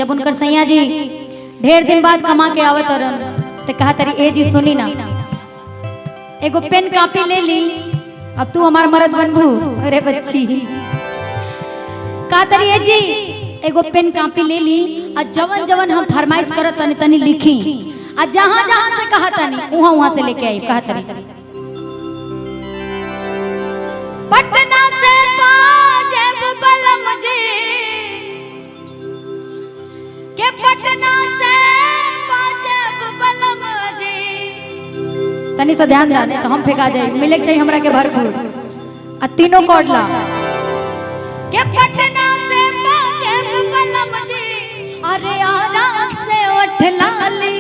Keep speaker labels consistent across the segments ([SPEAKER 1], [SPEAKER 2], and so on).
[SPEAKER 1] जब उनकर सैया जी ढेर दिन बाद कमा के आवत रन तो कहा तरी ए जी सुनी ना एगो पेन कॉपी ले ली अब तू हमार मर्द बनबू। अरे बच्ची कहा तरी ए जी एगो पेन कॉपी ले ली और जवन जवन हम फरमाइश करत तनी तनी लिखी और जहां जहां से कहा तनी वहां वहां से लेके आई। कहा तरी पटना से पाजेब बलम जी के पटना से पाजेब बलम जी तनी से ध्यान जाने तो हम फेंका जाए मिले चाहिए हमरा के भरपूर आ तीनों कोडला के पटना से पाजेब बलम जी अरे आरा से उठ लाली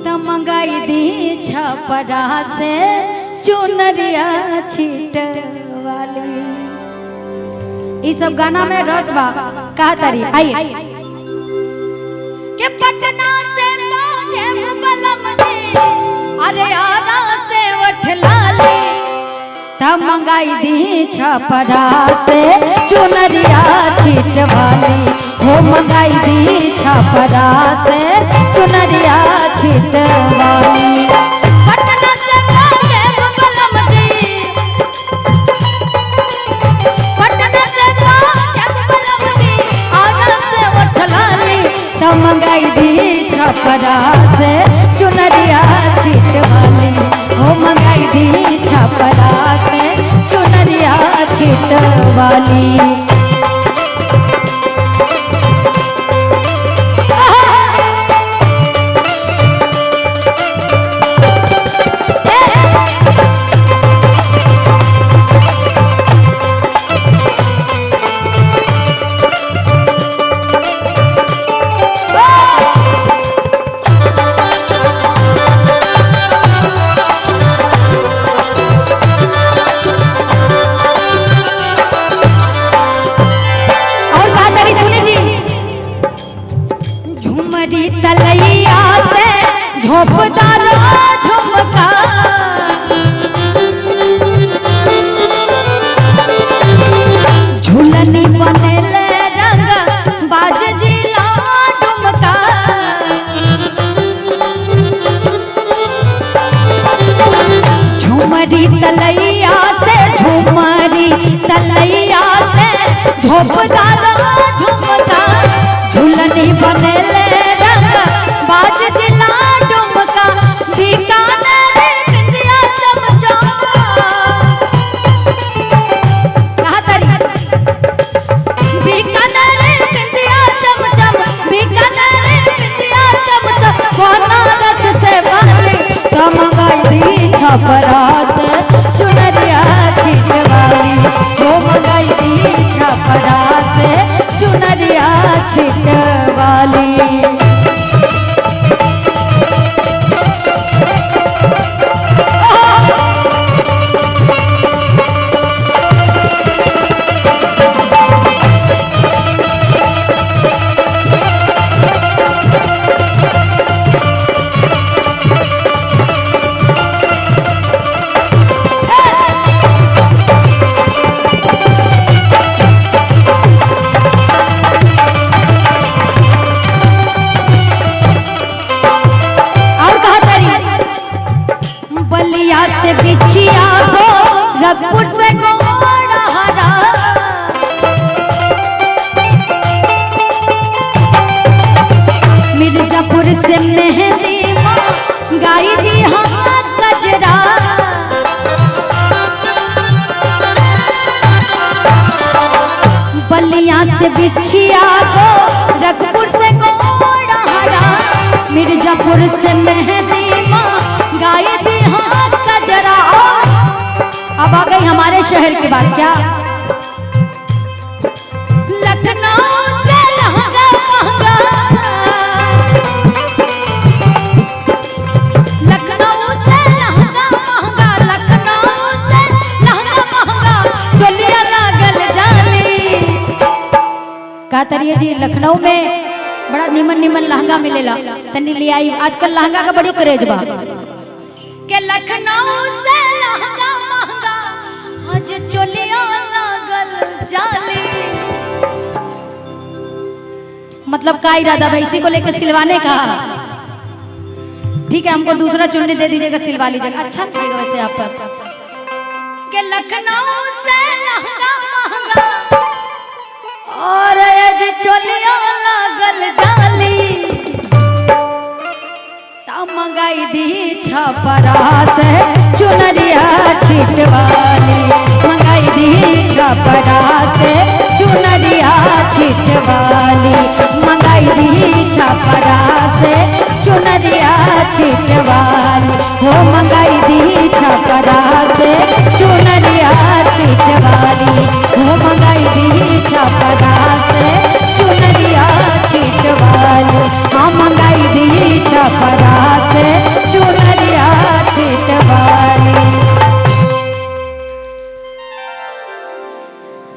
[SPEAKER 1] त मंगाई दी छपरा से चुनरिया छीट वाली। ये सब गाना में रस बा कहा तरी आई के पटना से पाजेब बलम जी अरे आरा से उठ लाली त मंगाई दी छपरा से चुनरिया छीट वाली हो मंगाई दी छपरा से चुनरिया छीट वाली। पटना से पाजेब बलम जी पटना से पाजेब बलम जी आरा से उठ लाली त मंगाई दी छपरा से चुनरिया छीट वाली हो मंगाई दी छपरा से चुनरिया छीट वाली। तलैया से झोंपदार झुमका झूलनी बनेले रंग बाज जिला डुमका झुमरी तलैया से झुमरी तलैया से झोंपदार झुमका झूलनी बनेले बाज जिला डुमका बीकानेर बिंदिया चमचा कहा तरी बीकानेर बिंदिया चमचम बीकानेर बिंदिया चमचम बनारस से वाली त मंगाई दी छपरा से चुनरिया छीट वाली हो मंगाई दी छपरा से चुनरिया छीट वाली। बिछिया को रगपुर से गोड़ारा मिर्जापुर से मेहंदी गाई दी हाथ गजरा बलिया से बिछिया को रगपुर से गोड़ारा मिर्जापुर से मेहंदी गाई दी हाथ गजरा। अब आ गई हमारे शहर की बात क्या लखनऊ से लहंगा महंगा लखनऊ से लहंगा महंगा लखनऊ से लहंगा महंगा चोलिया लागल जाली। का तरिए जी लखनऊ में बड़ा निमन निमन लहंगा मिलेला तनी ले आई आजकल लहंगा का बड़ी क्रेज बा के लखनऊ से लहंगा महंगा आज चोलिया लागल जाली। मतलब का इरादा भाई, इसी को लेकर सिलवाने का? ठीक है, हमको दूसरा चुन्नी दे दीजिएगा, सिलवा लीजिएगा। अच्छा लगेगा वैसे आप पर। के लखनऊ से लहंगा महंगा और ये चोलिया लागल जाली, ता मंगाई दी छपरा से चुनरिया छिटवाली, मंगाई दी छपरा से चुनरिया